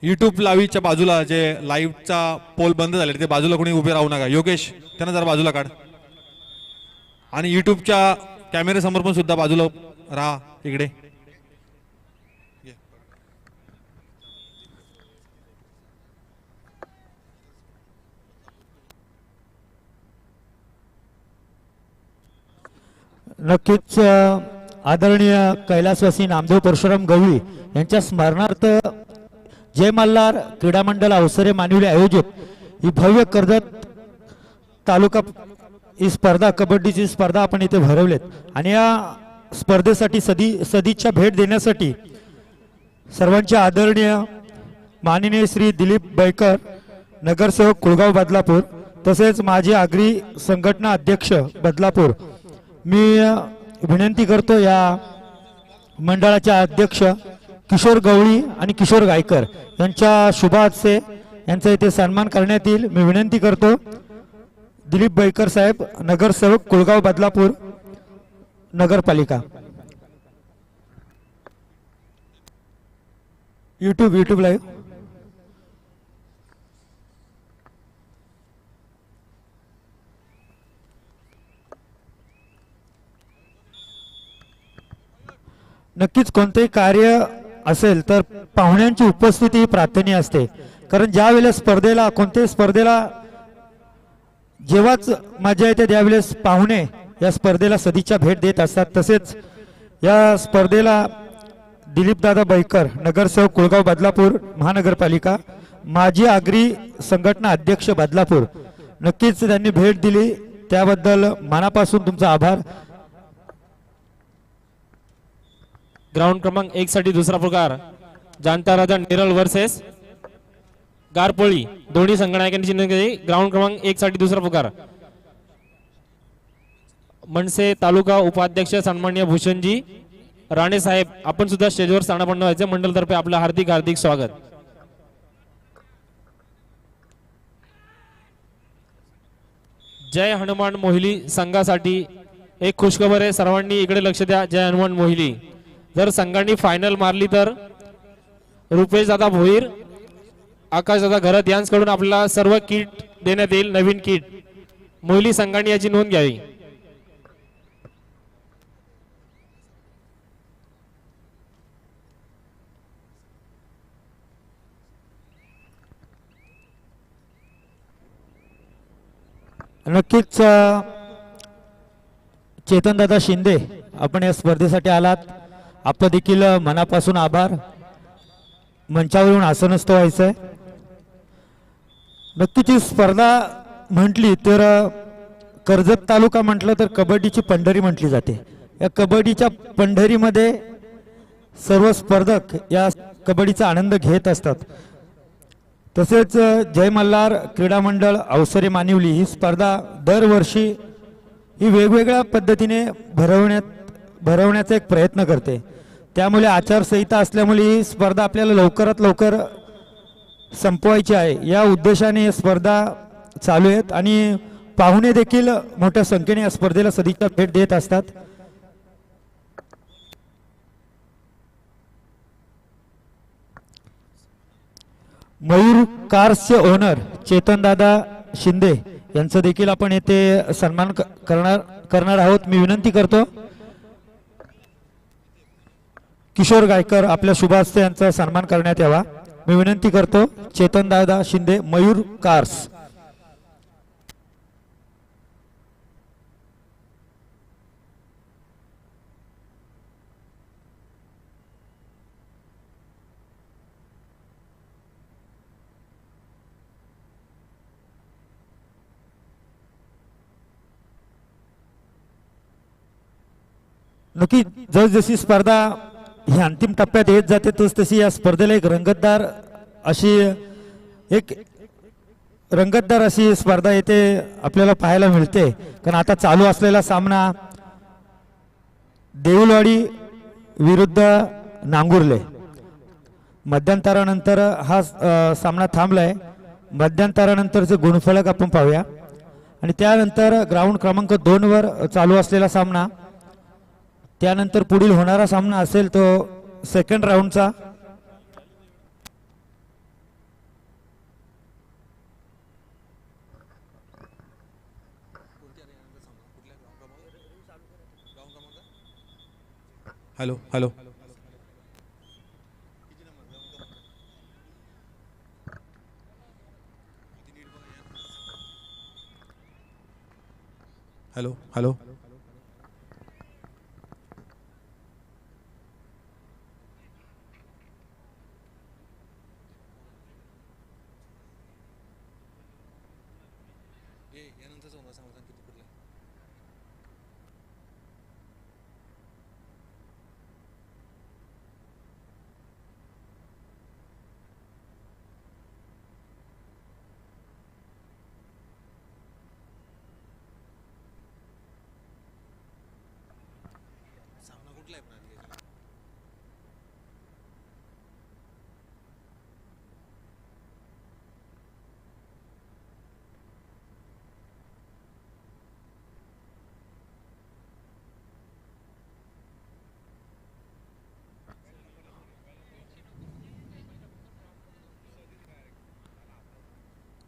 YouTube लाईव्हच्या बाजूला जे लाईव्हचा पोल बंद झाले ते बाजूला कोणी उभे राहू नका. योगेश त्यांना जरा बाजूला काढ. आणि यूट्यूबच्या कॅमेऱ्यासमोर पण सुद्धा बाजूला राहा. इकडे नक्कीच आदरणीय कैलासवासी नामदेव परशुराम गवळी यांच्या स्मरणार्थ जय मल्हार क्रीडा मंडळ अवसरे मानवली आयोजित ही भव्य कर्जत तालुका ही स्पर्धा, कबड्डीची स्पर्धा आपण इथे भरवलेत. आणि या स्पर्धेसाठी सदिच्छा भेट देण्यासाठी सर्वांचे आदरणीय माननीय श्री दिलीप बैकर, नगरसेवक कुळगाव बदलापूर, तसेच माजी आगरी संघटना अध्यक्ष बदलापूर, मी विनंती करतो या मंडळाचे अध्यक्ष किशोर गवळी आणि किशोर गायकर यांच्या शुभ हस्ते यांचा इथे सन्मान करण्यात येईल. मी विनंती करतो दिलीप बैकर साहेब, नगरसेवक कुळगाव बदलापूर नगरपालिका. YouTube live. नक्कीच कोणतेही कार्य असेल तर पाहुण्यांची उपस्थिती प्रार्थनीय असते. कारण ज्या वेळेस स्पर्धेला, कोणत्याही स्पर्धेला जेव्हाच मजा येते त्यावेळेस पाहुणे या स्पर्धेला सदिच्छा भेट देत असतात. तसेच या स्पर्धेला दिलीपदादा बैकर, नगरसेवक कुळगाव बदलापूर महानगरपालिका, माजी आगरी संघटना अध्यक्ष बदलापूर, नक्कीच त्यांनी भेट दिली त्याबद्दल मनापासून तुमचा आभार. ग्राउंड क्रमांक 1 साठी दुसरा प्रकार जाणता राजा निरल वर्सेस गारपोळी, दोन्ही संघनायकांची चिन्ह. ग्राउंड क्रमांक 1 साठी दुसरा प्रकार मनसे तालुका उपाध्यक्ष सन्माननीय भूषणजी राणे साहेब, आपण सुद्धा स्टेजवर स्थानापन्न व्हायचे. मंडळतर्फे आपलं हार्दिक हार्दिक स्वागत. जय हनुमान मोहिली संघासाठी एक खुशखबर आहे, सर्वांनी इकडे लक्ष द्या. जय हनुमान मोहिली जर संघांनी फायनल मारली तर रुपेश दादा भोईर, आकाश दादा घरत यांच्याकडून आपल्याला सर्व किट देण्यात येईल, नवीन किट. मोहिली संघांनी याची नोंद घ्यावी. नक्कीच चेतनदादा शिंदे, आपण या स्पर्धेसाठी आलात, आपलं देखील मनापासून आभार. मंचावरून आसनस्थ व्हायचंय. नक्कीच ही स्पर्धा म्हटली तर कर्जत तालुका म्हटलं तर कबड्डीची पंढरी म्हटली जाते. या कबड्डीच्या पंढरीमध्ये सर्व स्पर्धक या कबड्डीचा आनंद घेत असतात. तसेच जय मल्हार क्रीडा मंडळ अवसरे मानिवली ही स्पर्धा दरवर्षी ही वेगवेगळ्या पद्धतीने भरवण्याचा एक प्रयत्न करते. त्यामुळे आचारसंहिता असल्यामुळे ही स्पर्धा आपल्याला लवकरात लवकर संपवायची आहे या उद्देशाने ही स्पर्धा चालू आहेत. आणि पाहुणे देखील मोठ्या संख्येने या स्पर्धेला सदिच्छा भेट देत असतात. मयूर कार्सचे ओनर चेतनदादा शिंदे यांचं देखील आपण येथे सन्मान करणार आहोत. मी विनंती करतो किशोर गायकर, आपल्या शुभ हस्ते यांचा सन्मान करण्यात यावा. मी विनंती करतो चेतनदादा शिंदे, मयूर कार्स. नक्की जसजशी स्पर्धा ही अंतिम टप्प्यात येत जाते तशी या स्पर्धेला एक रंगतदार अशी स्पर्धा येथे आपल्याला पाहायला मिळते. कारण आता चालू असलेला सामना देऊलवाडी विरुद्ध नांगुर्ले, मध्यंतरानंतर हा सामना थांबलाय. मध्यंतरानंतरचे गुणफलक आपण पाहूया. आणि त्यानंतर ग्राउंड क्रमांक 2 वर चालू असलेला सामना, त्यानंतर पुढील होणारा सामना असेल तो सेकंड राऊंडचा. Hello hello hello hello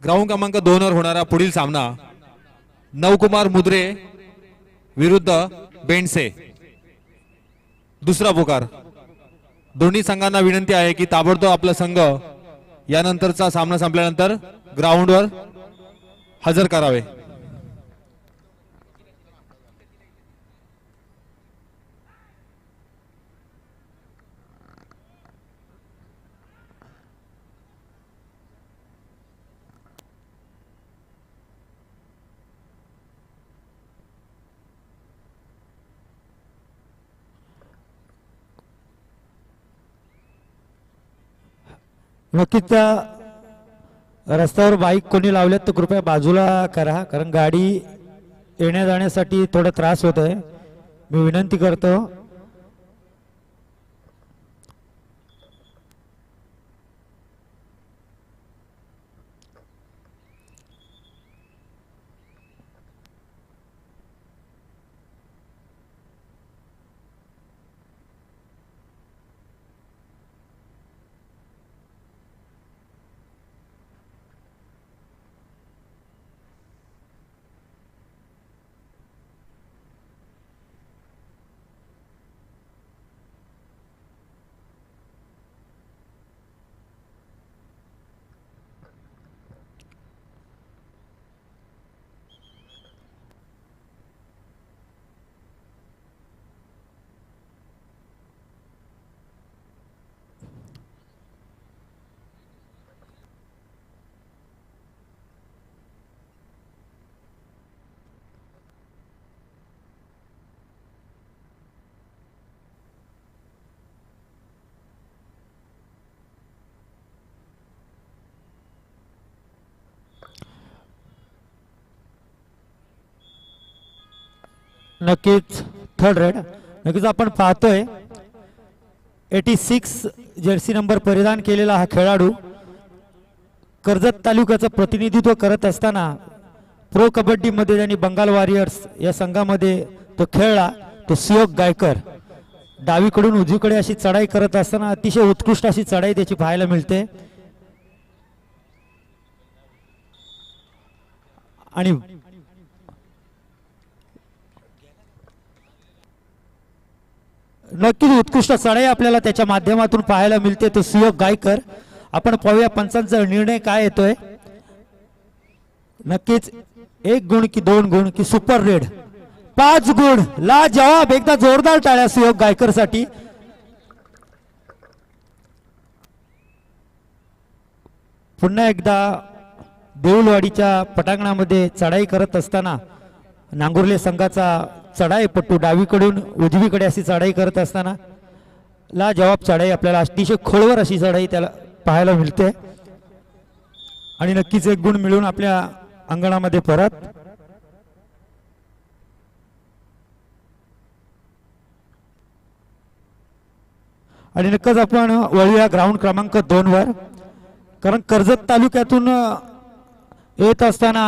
ground क्रमांक 2 वर होणारा पुढील सामना नवकुमार मुद्रे विरुद्ध बेंडसे. दुसरा पुकार. दोन्ही संघांना विनंती आहे की ताबडतोब आपला संघ यानंतरचा सामना संपल्यानंतर ग्राउंडवर हजर करावे. नक्कीच त्या रस्त्यावर बाईक कोणी लावल्यात तर कृपया बाजूला करा, कारण गाडी येण्या जाण्यासाठी थोडा त्रास होत आहे. मी विनंती करतो. नक्कीच थर्ड रेड. नक्कीच आपण पाहतोय 86 जर्सी नंबर परिधान केलेला हा खेळाडू कर्जत तालुक्याचं प्रतिनिधित्व करत असताना प्रो कबड्डी मध्ये त्यांनी बंगाल वॉरियर्स या संघामध्ये तो खेळला. तो सुयोग गायकर डावीकडून उजवीकडे अशी चढाई करत असताना अतिशय उत्कृष्ट अशी चढाई त्याची पाहायला मिळते. आणि नक्कीच उत्कृष्ट चढाई आपल्याला त्याच्या माध्यमातून पाहायला मिळते. तो सुयोग गायकर. आपण पाहूया पंचांचा निर्णय काय येतोय. नक्कीच 1 गुण की 2 गुण की सुपर रेड 5 गुण. ला जवाब. एकदा जोरदार टाळ्या सुयोग गायकर साठी. पुन्हा एकदा देऊलवाडीच्या पटांगणामध्ये चढाई करत असताना नांगुर्ले संघाचा चढाईपट्टू डावीकडून उजवीकडे अशी चढाई करत असताना ला जवाब चढाई आपल्याला अतिशय खोलवर अशी चढाई त्याला पाहायला मिळते. आणि नक्कीच 1 गुण मिळून आपल्या अंगणामध्ये परत. आणि नक्कीच आपण वळूया ग्राउंड क्रमांक 2 वर, कारण कर्जत तालुक्यातून येत असताना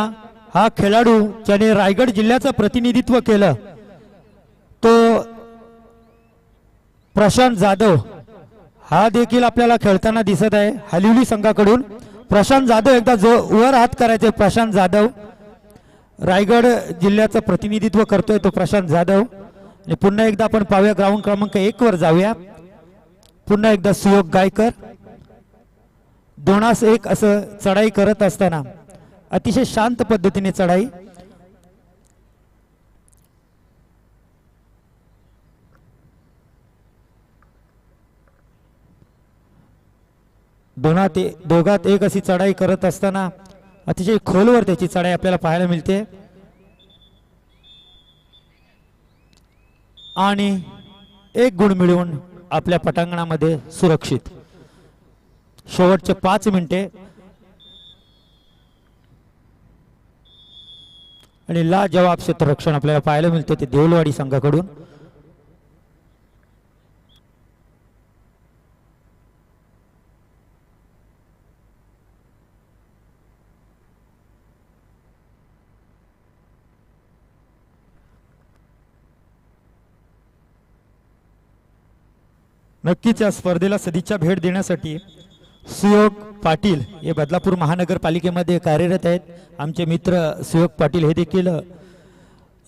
हा खेळाडू ज्याने रायगड जिल्ह्याचं प्रतिनिधित्व केलं तो प्रशांत जाधव हा देखील आपल्याला खेळताना दिसत आहे हलिवली संघाकडून. प्रशांत जाधव एकदा वर हात करायचे. प्रशांत जाधव रायगड जिल्ह्याचं प्रतिनिधित्व करतोय तो प्रशांत जाधव. आणि पुन्हा एकदा आपण पाहूया ग्राउंड क्रमांक 1 वर जाऊया. पुन्हा एकदा सुयोग गायकर 2-1 असं चढाई करत असताना अतिशय शांत पद्धतीने चढाई. दोघात एक अशी चढाई करत असताना अतिशय खोलवर त्याची चढाई आपल्याला पाहायला मिळते. आणि 1 गुण मिळवून आपल्या पटांगणामध्ये सुरक्षित. शेवटचे 5 मिनिटे आणि लाजवाब क्षेत्ररक्षण आपल्याला पाहायला मिळते ते देऊलवाडी संघाकडून. नक्कीच या स्पर्धेला सदिच्छा भेट देण्यासाठी सुयोग पाटील हे बदलापूर महानगरपालिकेमध्ये कार्यरत आहेत. आमचे मित्र सुयोग पाटील हे देखील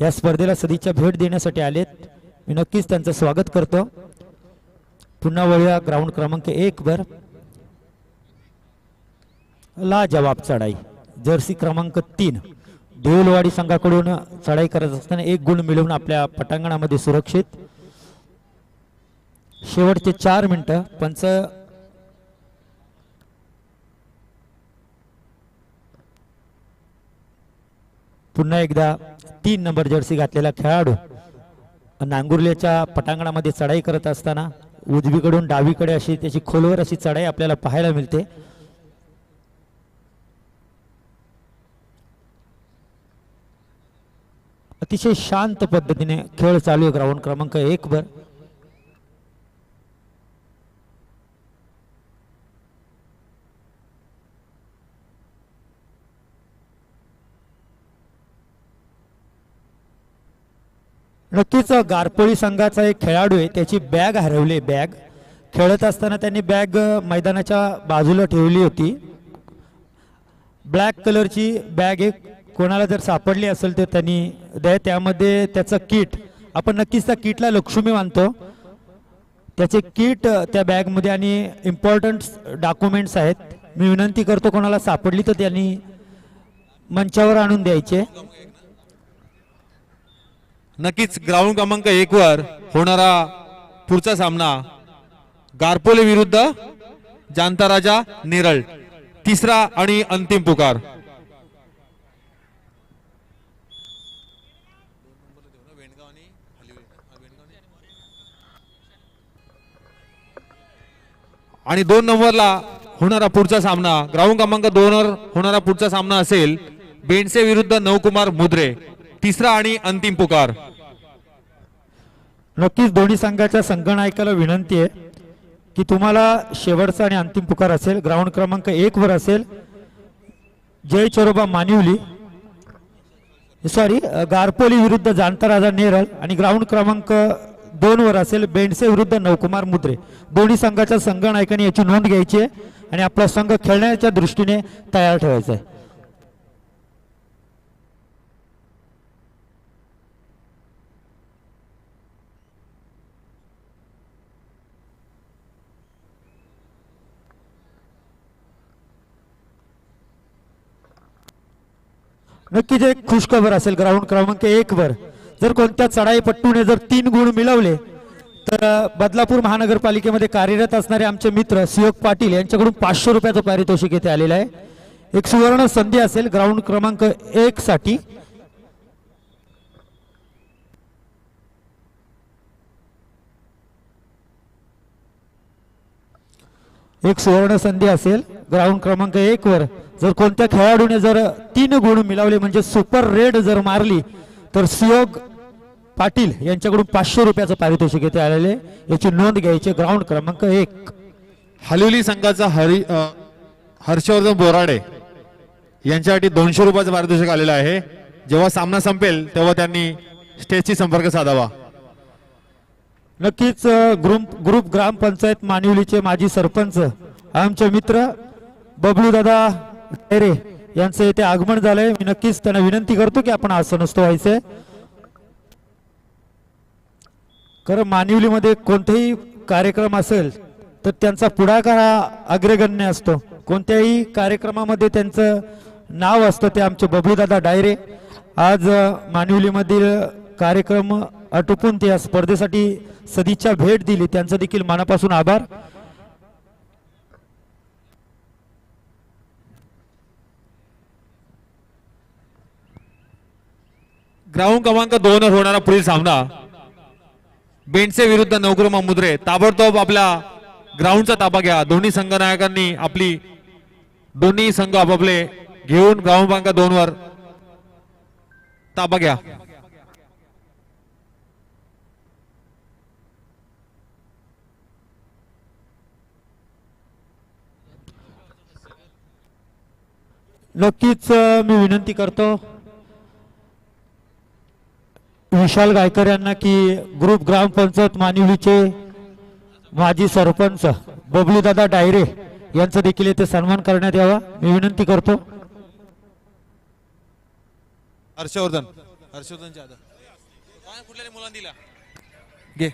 या स्पर्धेला सदिच्छा भेट देण्यासाठी आलेत. मी नक्कीच त्यांचं स्वागत करतो. पुन्हा वळूया ग्राउंड क्रमांक 1 वर. लाजवाब चढाई जर्सी क्रमांक 3 देऊलवाडी संघाकडून चढाई करत असताना 1 गुण मिळवून आपल्या पटांगणामध्ये सुरक्षित. शेवटचे 4 मिनिटं. पंच पुन्हा एकदा 3 नंबर जर्सी घातलेला खेळाडू नांगुर्लेच्या पटांगणामध्ये चढाई करत असताना उजवीकडून डावीकडे अशी त्याची खोलवर अशी चढाई आपल्याला पाहायला मिळते. अतिशय शांत पद्धतीने खेळ चालू आहे ग्राउंड क्रमांक 1 वर. नक्कीच गारपोळी संघाचा एक खेळाडू आहे, त्याची बॅग हरवली. बॅग खेळत असताना त्यांनी बॅग मैदानाच्या बाजूला ठेवली होती. ब्लॅक कलरची बॅग एक कोणाला जर सापडली असेल तर त्यांनी द्या. त्यामध्ये त्याचं किट, आपण नक्कीच त्या किटला लक्ष्मी मानतो. त्याचे किट त्या बॅगमध्ये आणि इम्पॉर्टंट डॉक्युमेंट्स आहेत. मी विनंती करतो कोणाला सापडली तर त्यांनी मंचावर आणून द्यायचे. नक्कीच ग्राउंड क्रमांक 1 वर होणारा पुढचा सामना गारपोले विरुद्ध जानता राजा नेरळ, तिसरा आणि अंतिम पुकार. आणि 2 नंबरला होणारा पुढचा सामना ग्राउंड क्रमांक 2 वर होणारा पुढचा सामना असेल बेंडसे विरुद्ध नवकुमार मुद्रे, तिसरा आणि अंतिम पुकार. नक्कीच दोन्ही संघाच्या संघनायकाला विनंती आहे की तुम्हाला शेवटचा आणि अंतिम पुकार असेल ग्राउंड क्रमांक 1 वर असेल जय चोरोबा मानिवली गारपोली विरुद्ध जानता राजा नेरळ, आणि ग्राउंड क्रमांक 2 वर असेल बेंडसे विरुद्ध नवकुमार मुद्रे. दोन्ही संघाच्या संघनायकांनी याची नोंद घ्यायची आहे आणि आपला संघ खेळण्याच्या दृष्टीने तयार ठेवायचा आहे. नक्कीच एक खुशखबर असेल ग्राउंड क्रमांक 1 वर जर कोणत्या चढाईपट्टूने जर 3 गुण मिळवले तर बदलापूर महानगरपालिकेमध्ये कार्यरत असणारे आमचे मित्र सुयोग पाटील यांच्याकडून 500 रुपयाचं पारितोषिक येथे आलेलं आहे. एक सुवर्ण संधी असेल ग्राउंड क्रमांक 1 साठी. एक सुवर्ण संधी असेल ग्राउंड क्रमांक 1 वर जर कोणत्या खेळाडूने जर 3 गुण मिळवले म्हणजे सुपर रेड जर मारली तर सुयोग पाटील यांच्याकडून 500 रुपयाचं पारितोषिक येथे आलेले, याची नोंद घ्यायची. ग्राउंड क्रमांक 1 हलिवली संघाचा हर्षवर्धन बोराडे यांच्यासाठी 200 रुपयाचं पारितोषिक आलेलं आहे. जेव्हा सामना संपेल तेव्हा त्यांनी स्टेजशी संपर्क साधावा. नक्कीच ग्रुप ग्रामपंचायत मानिवलीचे माजी सरपंच आमचे मित्र बबलू दादा टेरे यांचं येथे आगमन झालंय. मी नक्कीच त्यांना विनंती करतो की आपण आसन व्हायचे. कारण मानिवलीमध्ये कोणताही कार्यक्रम असेल तर त्यांचा पुढाकार हा अग्रगण्य असतो. कोणत्याही कार्यक्रमामध्ये त्यांचं नाव असतं. ते आमचे बबलूदादा डायरे आज मानिवलीमधील कार्यक्रम आटोपून ते या स्पर्धेसाठी सदिच्छा भेट दिली, त्यांचं देखील मनापासून आभार. ग्राउंड क्रमांक 2 वर होणारा पुढील सामना बेंडसे विरुद्ध नवग्रह मुद्रे. ताबडतोब आपल्या ग्राउंडचा ताबा घ्या. दोन्ही संघनायकांनी दोन्ही संघ आपापले घेऊन ग्राउंड क्रमांक 2 वर ताबा घ्या. नक्कीच मी विनंती करतो विशाल गायकर यांना की ग्रुप ग्रामपंचायत मानिवलीचे माजी सरपंच बबलूदादा डायरे यांचा देखील येथे सन्मान करण्यात यावा. मी विनंती करतो. हर्षवर्धन जाधव कुठल्या मुलांना दिला घे.